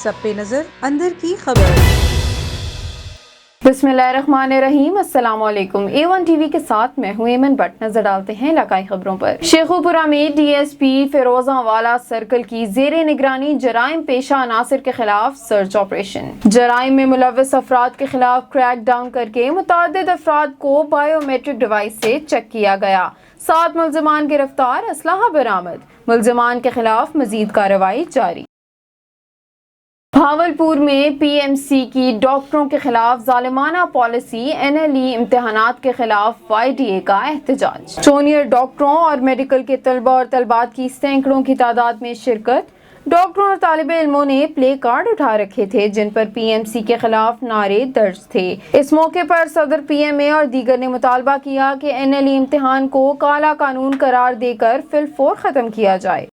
सब पे नजर अंदर की खबर। बिस्मिल्लाहिर्रहमानिर्रहीम, अस्सलाम वालेकुम। A1TV के साथ मैं हूं एमन बट। नजर डालते हैं इलाकाई खबरों पर। शेखुपुरा में DSP फिरोजावाला सर्कल की जेरे निगरानी जराइम पेशा अनासर के खिलाफ सर्च ऑपरेशन। जराइम में मुलव्वस अफराद के खिलाफ क्रैक डाउन करके मुतअद्दिद अफराद को बायोमेट्रिक डिवाइस से चेक किया गया। 7 मुल्जिमान गिरफ्तार, असलहा बरामद। मुल्जिमान के खिलाफ मजीद कार्रवाई जारी। भावलपुर में PMC की डॉक्टरों के खिलाफ जालिमाना पॉलिसी, NLE इम्तिहानात के खिलाफ YDA का एहतजाज। जूनियर डॉक्टरों और मेडिकल के तलबा और तलबात की सैकड़ों की तादाद में शिरकत। डॉक्टरों और तालिबे इल्मों ने प्ले कार्ड उठा रखे थे जिन पर PMC के खिलाफ नारे दर्ज थे। इस मौके पर सदर PMA और दीगर ने मुतालबा किया कि NLE इम्तिहान को काला कानून करार देकर फिलफोर खत्म किया जाए।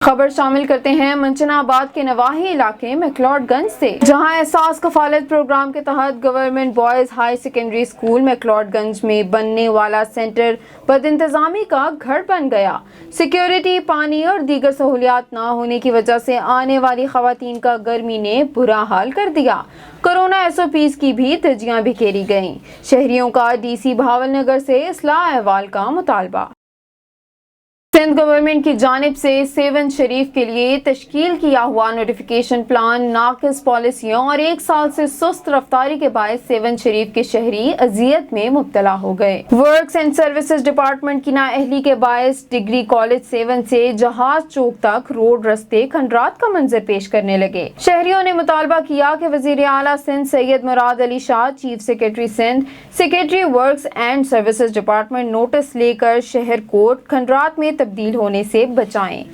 खबर शामिल करते हैं मंचनाबाद के नवाही इलाके मैक्लॉडगंज से, जहां एहसास कफालत प्रोग्राम के तहत government boys high secondary school McLeodganj में बनने वाला सेंटर बदइंतजामी का घर बन गया। सिक्योरिटी, पानी और दीगर सहूलियात न होने की वजह से आने वाली खवातीन का गर्मी ने बुरा हाल कर दिया। कोरोना SOPs की भी धज्जियां बिखेरी गईं। शहरियों का DC भावलनगर से इस्लाह अहवाल का मुतालबा। सिंध गवर्नमेंट की जानिब से 7 शरीफ के लिए तश्कील किया हुआ नोटिफिकेशन प्लान नाकिस पॉलिसियों और 1 साल से सुस्त रफ्तारी के बायस 7 शरीफ के शहरी अजियत में मुब्तला हो गए। वर्क्स एंड सर्विसेज डिपार्टमेंट की नाअहली के बायस डिग्री कॉलेज 7 से जहाज चौक तक रोड रस्ते खंडरात का मंजर पेश करने लगे। शहरियों ने मुतालबा किया कि वजीर आला Sindh Syed Murad Ali Shah, chief secretary Sindh, secretary works and services department notice लेकर शहर को खंडरात में तब्दील होने से बचाएं।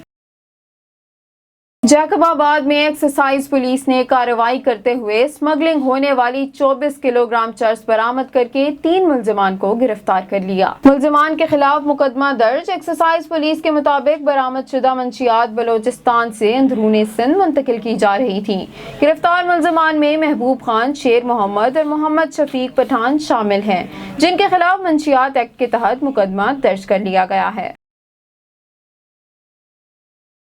जैकबाबाद में एक्साइज पुलिस ने कार्रवाई करते हुए स्मगलिंग होने वाली 24 किलोग्राम चरस बरामद करके 3 मुल्जिमान को गिरफ्तार कर लिया। मुल्जिमान के खिलाफ मुकदमा दर्ज। एक्साइज पुलिस के मुताबिक बरामद शुदा मंशियात बलोचिस्तान से अंदरूनी सिंध मुंतकिल की जा रही थी। गिरफ्तार मुल्जिमान में महबूब खान, शेर मोहम्मद और मोहम्मद शफीक पठान शामिल हैं, जिनके खिलाफ मंशियात एक्ट के तहत मुकदमा दर्ज कर लिया गया है।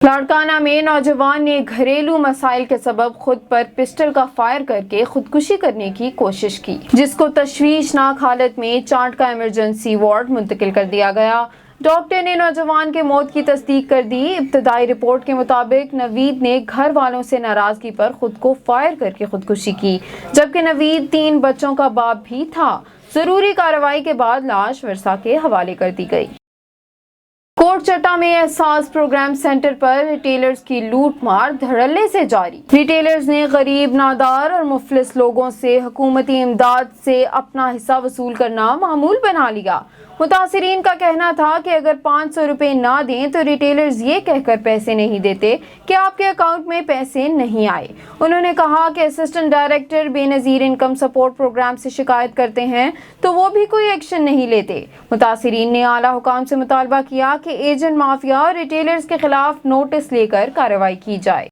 लाड़काना में नौजवान ने घरेलू मसाइल के सबब खुद पर पिस्टल का फायर करके खुदकुशी करने की कोशिश की, जिसको तशवीशनाक हालत में चाट का इमरजेंसी वार्ड मुंतकिल कर दिया गया। डॉक्टर ने नौजवान के मौत की तस्दीक कर दी। इब्तदाई रिपोर्ट के मुताबिक नवीद ने घर वालों से नाराजगी पर खुद को फायर करके खुदकुशी की, जबकि नवीद 3 बच्चों का बाप भी था। जरूरी कार्रवाई के बाद लाश वर्सा के हवाले कर दी गई। कोट चट्टा में एहसास प्रोग्राम सेंटर पर रिटेलर्स की लूट मार धड़ल्ले से जारी। रिटेलर्स ने गरीब, नादार और मुफलिस लोगों से हुकूमती इमदाद से अपना हिस्सा वसूल करना मामूल बना लिया। मुतासिरीन का कहना था कि अगर 500 रुपए ना दें तो रिटेलर्स ये कहकर पैसे नहीं देते कि आपके अकाउंट में पैसे नहीं आए। उन्होंने कहा कि assistant director Benazir income support programme से शिकायत करते हैं तो वो भी कोई एक्शन नहीं लेते। मुतासिरीन ने आला हुकाम से मुतालबा किया कि एजेंट माफिया और रिटेलर्स के खिलाफ नोटिस लेकर कार्रवाई की जाए।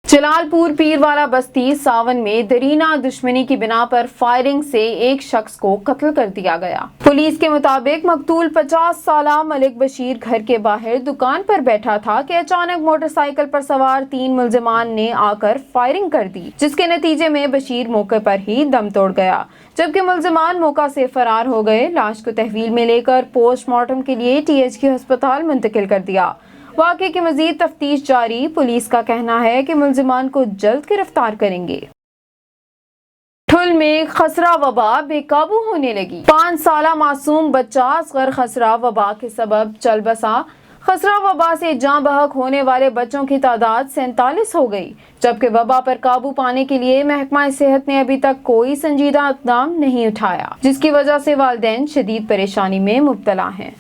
जलालपुर पीरवाला बस्ती सावन में दरीना दुश्मनी की बिना पर फायरिंग से एक शख्स को कत्ल कर दिया गया। पुलिस के मुताबिक मकतूल 50 साला मलिक बशीर घर के बाहर दुकान पर बैठा था कि अचानक मोटरसाइकिल पर सवार 3 मुल्जिमान ने आकर फायरिंग कर दी, जिसके नतीजे में बशीर मौके पर ही दम तोड़ गया, जबकि मुल्जिमान मौका से फरार हो गए। लाश को तहवील में लेकर पोस्टमार्टम के लिए THQ अस्पताल मुंतकिल कर दिया। वाक़े की मजीद तफ्तीश जारी। पुलिस का कहना है कि मुल्जिमान को जल्द गिरफ्तार करेंगे। ठुल में खसरा वबा बेकाबू होने लगी। 5 साला मासूम बच्चा असगर खसरा वबा के सबब चल बसा। खसरा वबा से जान बहक होने वाले बच्चों की तादाद 47 हो गई, जबकि वबा पर काबू पाने के लिए महकमा सेहत ने अभी तक कोई संजीदा इक़दाम नहीं उठाया, जिसकी वजह से वालिदैन शदीद परेशानी में मुब्तला हैं।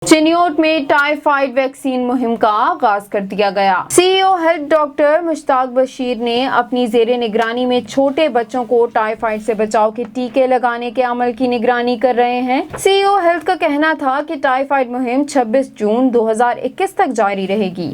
चिन्योट में टाइफाइड वैक्सीन मुहिम का आगाज कर दिया गया। CEO health doctor Mushtaq Bashir ने अपनी जेरे निगरानी में छोटे बच्चों को टाइफाइड से बचाव के टीके लगाने के अमल की निगरानी कर रहे हैं। CEO हेल्थ का कहना था कि टाइफाइड मुहिम 26 जून 2021 तक जारी रहेगी।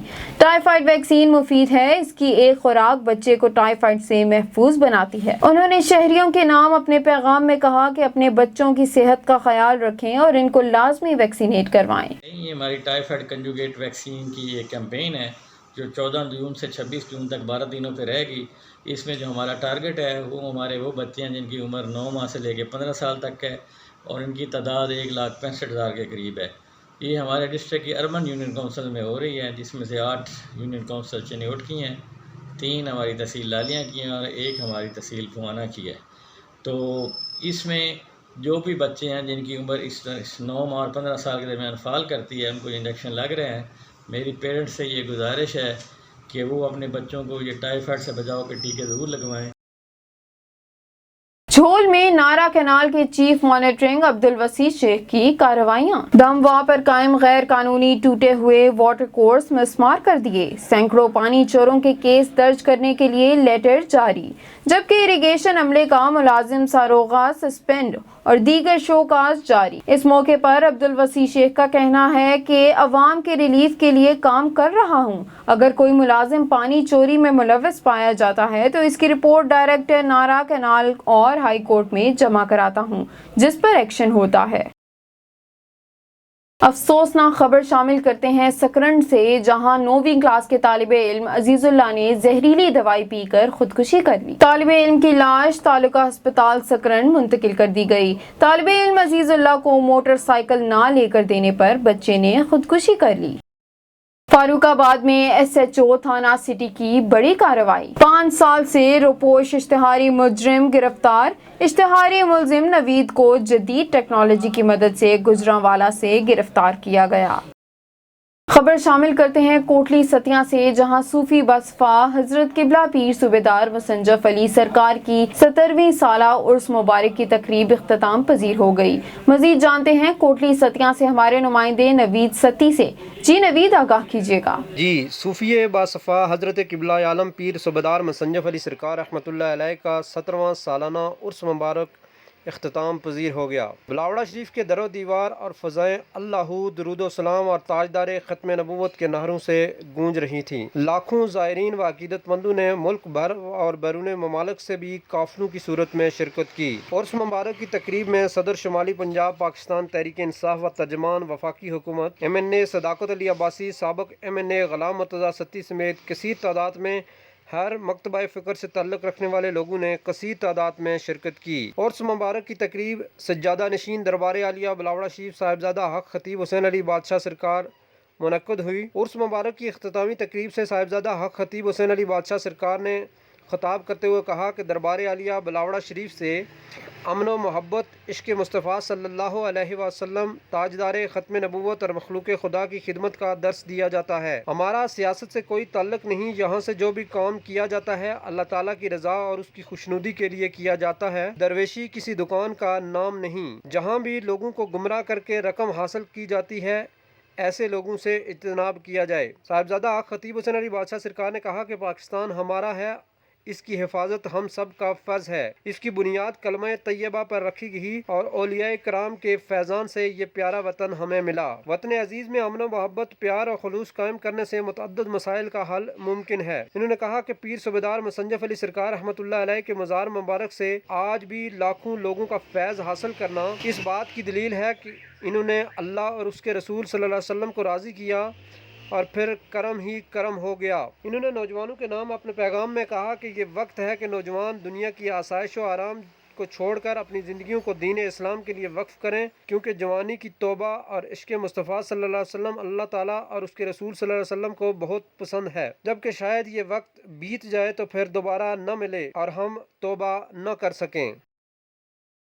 ٹائیفائڈ ویکسین مفید ہے، اس کی ایک خوراک بچے کو ٹائیفائڈ سے محفوظ بناتی ہے۔ انہوں نے شہریوں کے نام اپنے پیغام میں کہا کہ اپنے بچوں کی صحت کا خیال رکھیں اور ان کو لازمی ویکسینیٹ کروائیں۔ یہ ہماری ٹائیفائڈ کنجوگیٹ ویکسین کی ایک کیمپین ہے جو 14 جون سے 26 جون تک 12 دنوں پہ رہے گی۔ اس میں جو ہمارا ٹارگٹ ہے وہ بچے ہیں جن کی عمر 9 ماہ سے لے کے 15 سال تک ہے اور ان کی تعداد 1,65,000 کے قریب ہے۔ یہ ہمارے ڈسٹرکٹ کی اربن یونین کونسل میں ہو رہی ہے، جس میں سے 8 یونین کونسل چنیوٹ کی ہیں، 3 ہماری تحصیل لالیاں کی ہیں اور 1 ہماری تحصیل کھوانا کی ہے۔ تو اس میں جو بھی بچے ہیں جن کی عمر اس 9 ماہ اور 15 سال کے درمیان فال کرتی ہے، ان کو انجیکشن لگ رہے ہیں۔ میری پیرنٹس سے یہ گزارش ہے کہ وہ اپنے بچوں کو یہ ٹائیفائڈ سے بچاؤ کے ٹیکے ضرور لگوائیں۔ جھول میں نارا کینال کے چیف مانیٹرنگ عبدالوسیع شیخ کی کارروائیاں۔ دموا پر قائم غیر قانونی ٹوٹے ہوئے واٹر کورس مسمار کر دیے، سینکڑوں پانی چوروں کے کیس درج کرنے کے لیے لیٹر جاری، جبکہ اریگیشن عملے کا ملازم ساروغہ سسپینڈ اور دیگر شوکاز جاری۔ اس موقع پر عبدالوسیع شیخ کا کہنا ہے کہ عوام کے ریلیف کے لیے کام کر رہا ہوں، اگر کوئی ملازم پانی چوری میں ملوث پایا جاتا ہے تو اس کی رپورٹ ڈائریکٹر نارا کینال اور ہائی کورٹ میں جمع کراتا ہوں، جس پر ایکشن ہوتا ہے۔ افسوسناک خبر شامل کرتے ہیں سکرنڈ سے، جہاں 9ویں کلاس کے طالب علم عزیز اللہ نے زہریلی دوائی پی کر خودکشی کر لی۔ طالب علم کی لاش تعلقہ ہسپتال سکرنڈ منتقل کر دی گئی۔ طالب علم عزیز اللہ کو موٹر سائیکل نہ لے کر دینے پر بچے نے خودکشی کر لی۔ فاروق آباد میں ایس ایچ او تھانہ سٹی کی بڑی کارروائی، 5 سال سے روپوش اشتہاری مجرم گرفتار۔ اشتہاری ملزم نوید کو جدید ٹیکنالوجی کی مدد سے گجرانوالہ سے گرفتار کیا گیا۔ خبر شامل کرتے ہیں کوٹلی ستیاں سے، جہاں صوفی بصفا حضرت قبلہ پیر صوبیدار مسنجف علی سرکار کی 70ویں سالہ عرس مبارک کی تقریب اختتام پذیر ہو گئی۔ مزید جانتے ہیں کوٹلی ستیاں سے ہمارے نمائندے نوید ستی سے۔ جی نوید، آگاہ کیجیے گا۔ جی، صوفی باصفا حضرت قبلہ عالم پیر صوبیدار مسنجف علی سرکار رحمۃ اللہ علیہ کا 70واں سالانہ عرس مبارک اختتام پذیر ہو گیا۔ بلاوڑہ شریف کے در و دیوار اور فضائیں اللہ، درود و سلام اور تاجدار ختم نبوت کے نعروں سے گونج رہی تھیں۔ لاکھوں زائرین و عقیدت مندوں نے ملک بھر اور بیرون ممالک سے بھی قافلوں کی صورت میں شرکت کی۔ عرس مبارک کی تقریب میں صدر شمالی پنجاب پاکستان تحریک انصاف و ترجمان وفاقی حکومت MNA صداقت علی عباسی، سابق MNA غلام مرتضیٰ ستی سمیت کثیر تعداد میں ہر مکتبہ فکر سے تعلق رکھنے والے لوگوں نے کثیر تعداد میں شرکت کی۔ عرس مبارک کی تقریب سجادہ نشین دربار عالیہ بلاوڑہ شریف صاحبزادہ حق خطیب حسین علی بادشاہ سرکار منعقد ہوئی۔ عرس مبارک کی اختتامی تقریب سے صاحبزادہ حق خطیب حسین علی بادشاہ سرکار نے خطاب کرتے ہوئے کہا کہ دربار عالیہ بلاوڑہ شریف سے امن و محبت، عشق مصطفیٰ صلی اللہ علیہ وسلم، تاجدار ختم نبوت اور مخلوق خدا کی خدمت کا درس دیا جاتا ہے۔ ہمارا سیاست سے کوئی تعلق نہیں، یہاں سے جو بھی کام کیا جاتا ہے اللہ تعالیٰ کی رضا اور اس کی خوشنودی کے لیے کیا جاتا ہے۔ درویشی کسی دکان کا نام نہیں۔ جہاں بھی لوگوں کو گمراہ کر کے رقم حاصل کی جاتی ہے، ایسے لوگوں سے اجتناب کیا جائے۔ صاحبزادہ حق خطیب حسین علی بادشاہ سرکار نے کہا کہ پاکستان ہمارا ہے، اس کی حفاظت ہم سب کا فرض ہے۔ اس کی بنیاد کلمہ طیبہ پر رکھی گئی اور اولیاء کرام کے فیضان سے یہ پیارا وطن ہمیں ملا۔ وطن عزیز میں امن و محبت، پیار اور خلوص قائم کرنے سے متعدد مسائل کا حل ممکن ہے۔ انہوں نے کہا کہ پیر صوبیدار مسنجف علی سرکار رحمۃ اللہ علیہ کے مزار مبارک سے آج بھی لاکھوں لوگوں کا فیض حاصل کرنا اس بات کی دلیل ہے کہ انہوں نے اللہ اور اس کے رسول صلی اللہ علیہ وسلم کو راضی کیا اور پھر کرم ہی کرم ہو گیا۔ انہوں نے نوجوانوں کے نام اپنے پیغام میں کہا کہ یہ وقت ہے کہ نوجوان دنیا کی آسائش و آرام کو چھوڑ کر اپنی زندگیوں کو دین اسلام کے لیے وقف کریں، کیونکہ جوانی کی توبہ اور عشق مصطفیٰ صلی اللہ علیہ وسلم اللہ تعالیٰ اور اس کے رسول صلی اللہ علیہ وسلم کو بہت پسند ہے، جبکہ شاید یہ وقت بیت جائے تو پھر دوبارہ نہ ملے اور ہم توبہ نہ کر سکیں۔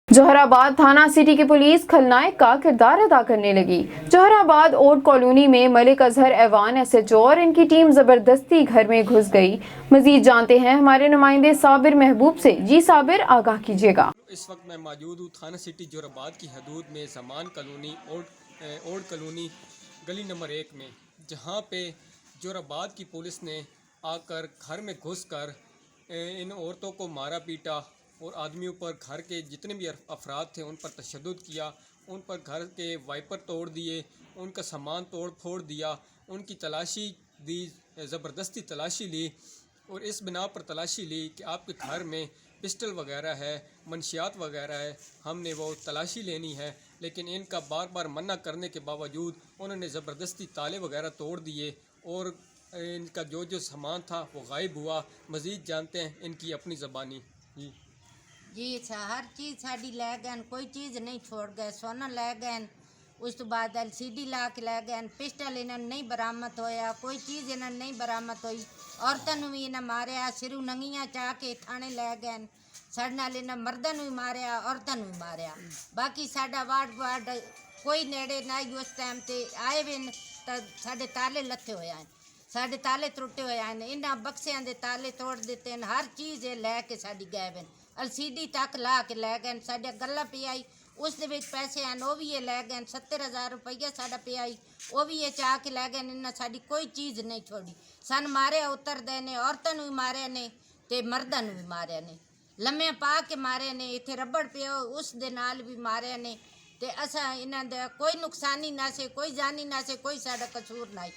جوہر آباد تھانہ سٹی کی پولیس کھلنائک کا کردار ادا کرنے لگی۔ جوہر آباد اوٹ کالونی میں ملک اظہر ایوان SHO اور ان کی ٹیم زبردستی گھر میں گھس گئی۔ مزید جانتے ہیں ہمارے نمائندے صابر محبوب سے۔ جی صابر، آگاہ کیجیے گا۔ اس وقت میں موجود ہوں تھانہ سٹی جوہر آباد کی حدود میں زمان کالونی اوٹ کالونی گلی نمبر 1 میں، جہاں پہ جوہر آباد کی پولیس نے آ کر گھر میں گھس کر ان عورتوں کو مارا پیٹا اور آدمیوں پر، گھر کے جتنے بھی افراد تھے ان پر تشدد کیا، ان پر گھر کے وائپر توڑ دیے، ان کا سامان توڑ پھوڑ دیا، ان کی تلاشی دی ज़बरदस्ती तलाशी ली और इस बिना पर तलाशी ली कि आपके घर में पिस्टल वगैरह है, मंशियात वगैरह है, हमने वो तलाशी लेनी है। लेकिन इनका बार बार मना करने के बावजूद उन्होंने ज़बरदस्ती ताले वगैरह तोड़ दिए और इनका जो जो सामान था वो गायब हुआ। मज़ीद जानते हैं इनकी अपनी ज़बानी। जी हर चीज़ साड़ी लै गए, कोई चीज़ नहीं छोड़ गए। सोना लै गए, उस तो बाद LCD ला के लै गए, पिस्टल इन्होंने नहीं बरामद होया, कोई चीज़ इन्होंने नहीं बरामद हुई। औरतों भी इन्हें मारिया, सिरू नंगियां चाह के थाने लै गए। साढ़े नाल इन्हें मर्दों भी मारिया, औरतों भी मारिया। बाकी साडा वार्ड कोई नेड़े ना ही उस टाइम ते आए भी तो साडे ताले लथे होए हैं, साडे ताले त्रुटे होए हैं। इन्हां बक्सियां दे ताले तोड़ दिते हैं, हर चीज़ लै के साडी गए हैं। LCD तक ला के लै गए। साडे गल्ला पी आई, उस दे विच पैसे हैं, वो भी ये लै गए। 70,000 रुपया साडा पे आई, वो भी ये चाह के लै गए। इन्हें साडी कोई चीज़ नहीं छोड़ी। सन मारे उतरदे ने, औरतों भी मारे ने ते मर्दां भी मारे ने, लम्मे पा के मारे ने। इत्थे रबड़ पियो उस दे नाल भी मारे ने। ते असा इन्हां दा कोई नुकसानी ना से, कोई जानी ना से, कोई साडा कसूर ना।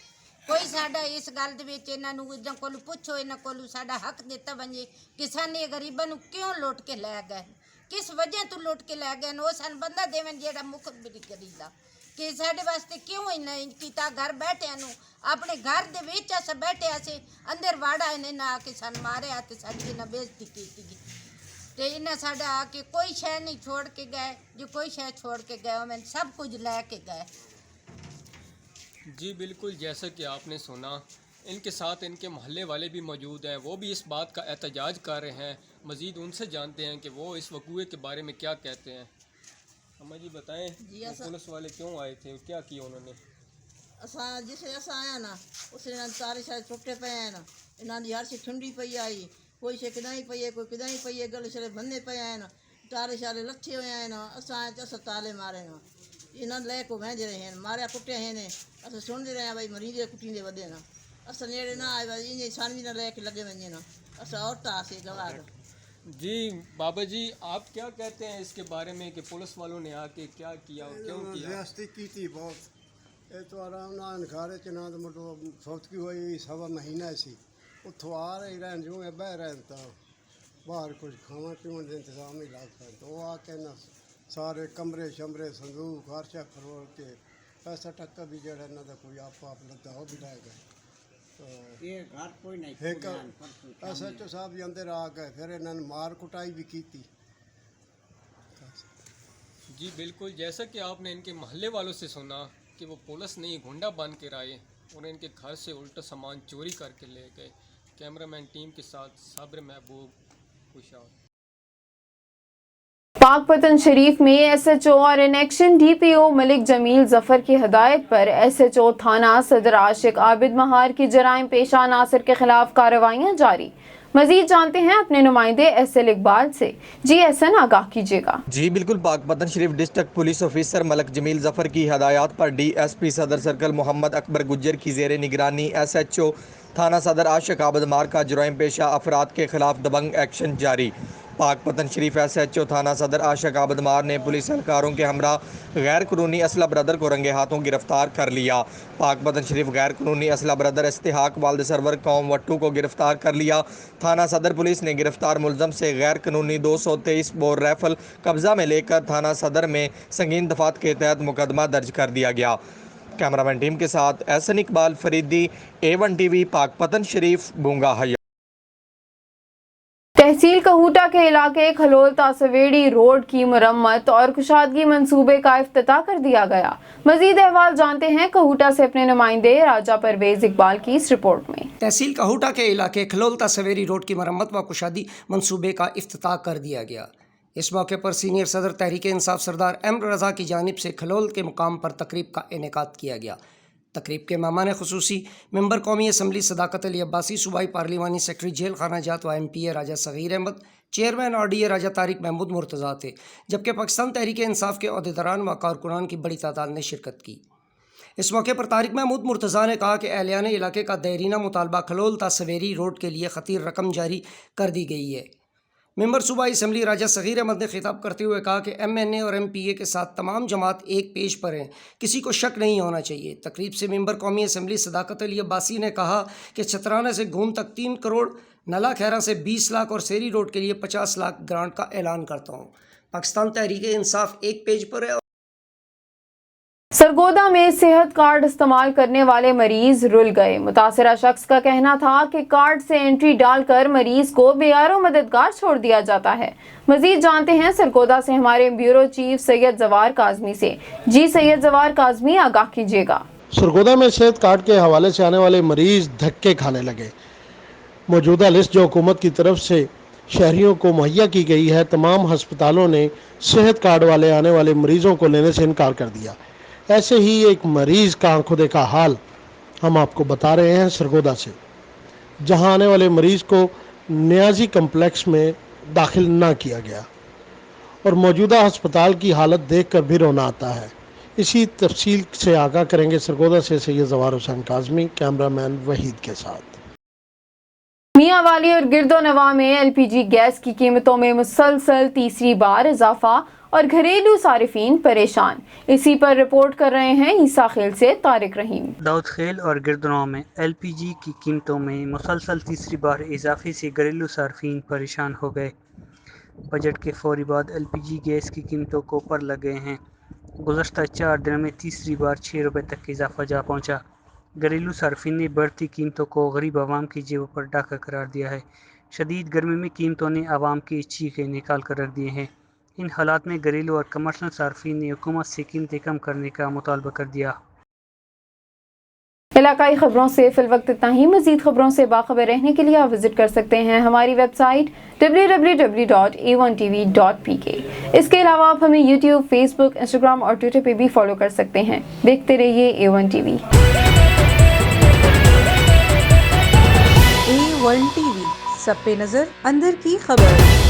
कोई साडा इस गल दे विच इन्हां नूं इन्हां कोलों पुछो, इन्हां कोलों साडा हक दिता वंजे कि साने गरीबां नूं क्यों लुट के लै गए, किस वजह तो लुट के लै गए। वो सन बंदा देवन जेड़ा मुखबरी करीदा कि साडे वास्ते क्यों इन्हां कीता। घर बैठे नूं अपने घर दे विच अस बैठे असे अंदर वाड़ा इन्हां आके सन मारिया ते साडी इन्हां बेइज्जती कीती ते इन्हां साडा आके कोई शै नहीं छोड़ के गए। जो कोई शै छोड़ के गए मैं सब कुछ लै के गए। जी बिल्कुल, जैसा कि आपने सुना, इनके साथ इनके मोहल्ले वाले भी मौजूद हैं। वो भी इस बात का एहतजाज कर रहे हैं। मज़ीद उनसे जानते हैं कि वो इस वकूए के बारे में क्या कहते हैं। अम्मा जी बताएं, पुलिस वाले क्यों आए थे और क्या किया उन्होंने? जिसे अस आया ना उसने तारे शायद टुटे पे हैं ना, इन्हों की हर सी ठुंडी पई आई, कोई शे किदाई पई है, कोई किदाई पई है, गल शरे बंदे पे हैं ना, तारे शारे लथे हुए हैं ना। अस ताले मारे ना, इन्होंने ले को भेज रहे हैं, मारिया कुटे हैं ने। अस सुनते रहे हैं भाई मरीज कुटी दे वधे ना, अस नेड़े ना आए भाई इन सानवी ना लेके लगे वजे ना। अस औरत आसे गवाह। जी बाबा जी, आप क्या कहते हैं इसके बारे में कि पुलिस वालों ने आके क्या किया और क्यों किया? ज्यादती की थी बहुत। ये तो आराम नाल घारे च ना तो मतलब फौतकी हुई 1.25 महीना सी। उतो आ रहे रहन जो बह रहे तो बाहर कुछ खावा पीवन का इंतजाम ही लगता। तो आके ना सारे कमरे शमरे संदूक हर शा फरोल के पैसा टक्का भी जड़ा ना तो कोई आप लगता हो भी लै गए। तो ये घर कोई नहीं एक SHO साहब भी अंदर आ गए, फिर इन्होंने मार कुटाई भी की थी। जी बिल्कुल, जैसा कि आपने इनके मोहल्ले वालों से सुना कि वो पुलिस नहीं गुंडा बन के आए और इनके घर से उल्टा सामान चोरी करके ले गए। कैमरामैन टीम के साथ साबिर महबूब, खुशाल। पाकपतन शरीफ में SHO और इनेक्शन DPO मलिक जमील जफर की हदायत पर SHO थाना सदर आशिक आबिद महार की जराइम पेशा नासिर के खिलाफ कार्रवाइयाँ जारी। मजीद जानते हैं अपने नुमाइंदे SL इकबाल से। जी SN आगाह कीजिएगा। जी बिल्कुल, Pakpattan Sharif district police officer Malik Jamil Zafar की हदायत पर DSP सदर सर्कल मोहम्मद अकबर गुज्जर की जेर निगरानी SHO थाना सदर आशिक आबिद महार का जराइम पेशा अफराद के खिलाफ दबंग एक्शन जारी। पाकपतन शरीफ SHO थाना सदर आशिक आबिद महार ने पुलिस एहलकारों के हमरा गैर कानूनी असला ब्रदर को रंगे हाथों गिरफ्तार कर लिया। पाकपतन शरीफ गैर कानूनी असला ब्रदर इस्तिहाक वाल्द सरवर कौम वट्टू को गिरफ्तार कर लिया। थाना सदर पुलिस ने गिरफ्तार मुलजम से गैर कानूनी 223 बोर राइफल कब्जा में लेकर थाना सदर में संगीन दफात के तहत मुकदमा दर्ज कर दिया गया। कैमरामैन टीम के साथ SN इकबाल फरीदी, A1TV, पाकपतन शरीफ, बूंगा हया। तहसील कहूटा के इलाके खलोल तासवेड़ी रोड की मरम्मत और कुशादगी मंसूबे का इफ्तिताह कर दिया गया। मजीद अहवाल जानते हैं कहूटा से अपने नुमाइंदे राजा परवेज इकबाल की इस रिपोर्ट में। तहसील कहूटा के इलाके खलोल तासवेड़ी रोड की मरम्मत व कुशादी मंसूबे का इफ्तिताह कर दिया गया। इस मौके पर सीनियर सदर तहरीक इंसाफ सरदार M रज़ा की जानिब से खलोल के मुकाम पर तकरीब का इनेकाद किया गया। तकरीब के मेहमान खुसूसी मेंबर कौमी असम्बली सदाकत अली अब्बासी, सूबाई पार्लिमानी सेक्रेटरी जेल खाना जात व MPA राजा सगीर अहमद, चेयरमैन RDA राजा तारिक महमूद मुर्तज़ा थे, जबकि पाकिस्तान तहरीक इंसाफ के अहदेदारान व कारकुनान की बड़ी तादाद ने शिरकत की। इस मौके पर तारिक महमूद मुर्तज़ा ने कहा कि अहलियान इलाके का देरीना मुतालबा खलोल तासवेरी रोड के लिए खतीर रकम जारी कर दी गई है। मेंबर सूबाई असम्बली राजा सगीर अहमद ने खिताब करते हुए कहा कि MNA और MPA के साथ तमाम जमात एक पेज पर हैं, किसी को शक नहीं होना चाहिए। तकरीब से मेंबर कौमी असम्बली सदाकत अली अब्बासी ने कहा कि छतराना से घूम तक 3 करोड़, नला खैरा से 20 लाख और सेरी रोड के लिए 50 लाख ग्रांट का ऐलान करता हूँ। पाकिस्तान तहरीक इंसाफ एक पेज पर है। सरगोदा में सेहत कार्ड इस्तेमाल करने वाले मरीज रुल गए। मुतासरा शख्स का कहना था कि कार्ड से एंट्री डालकर मरीज को बेयारो मददगार छोड़ दिया जाता है। मजीद जानते हैं सरगोदा से हमारे ब्यूरो चीफ सैयद जवार काजमी से। जी सैयद जवार काजमी, आगाह कीजिएगा। सरगोदा में सेहत कार्ड के हवाले से आने वाले मरीज धक्के खाने लगे। मौजूदा लिस्ट जो हुकूमत की तरफ से शहरियों को मुहैया की गई है, तमाम हस्पतालों ने सेहत कार्ड वाले आने वाले मरीजों को लेने से इनकार कर दिया। ऐसे ही एक मरीज का आंखों देखा हाल हम आपको बता रहे हैं सरगोदा से, जहां आने वाले मरीज को नियाजी कम्प्लेक्स में दाखिल ना किया गया और मौजूदा अस्पताल की हालत देखकर भी रोना आता है। इसी तफसील से आगाह करेंगे सरगोदा से सैयद जवार हुसैन काजमी, कैमरामैन वहीद के साथ। मियां वाली और गिरदो नवा में LPG गैस की कीमतों में मुसलसल तीसरी बार इजाफा और घरेलू सारिफीन परेशान। इसी पर रिपोर्ट कर रहे हैं ईसा खेल से तारिक रहीम। दाऊद खेल और गिरदनों में LPG की कीमतों में मुसलसल तीसरी बार इजाफे से घरेलू सार्फिन परेशान हो गए। बजट के फौरी बाद LPG गैस की कीमतों को ऊपर लग गए हैं। गुज़श्ता 4 दिनों में तीसरी बार 6 रुपये तक इजाफा जा पहुंचा। घरेलू सार्फिन ने बढ़ती कीमतों को गरीब आवाम की जेबों पर डाका करार दिया है। शदीद गर्मी में कीमतों ने आवाम की चीखें निकाल कर रख दिए हैं। इन हालात में घरेलू और कमर्शल सार्फिन ने हुकूमत से कीमतें कम करने का मुतालबा कर दिया। इलाकाई खबरों से फिल वक्त इतना ही। मजीद खबरों से बाखबर रहने के लिए आप विजिट कर सकते हैं हमारी वेबसाइट www.a1tv.pk। इसके अलावा आप हमें YouTube, Facebook, Instagram और Twitter पे भी फॉलो कर सकते हैं। देखते रहिए A1TV। A1TV, सब पे नजर, अंदर की खबर।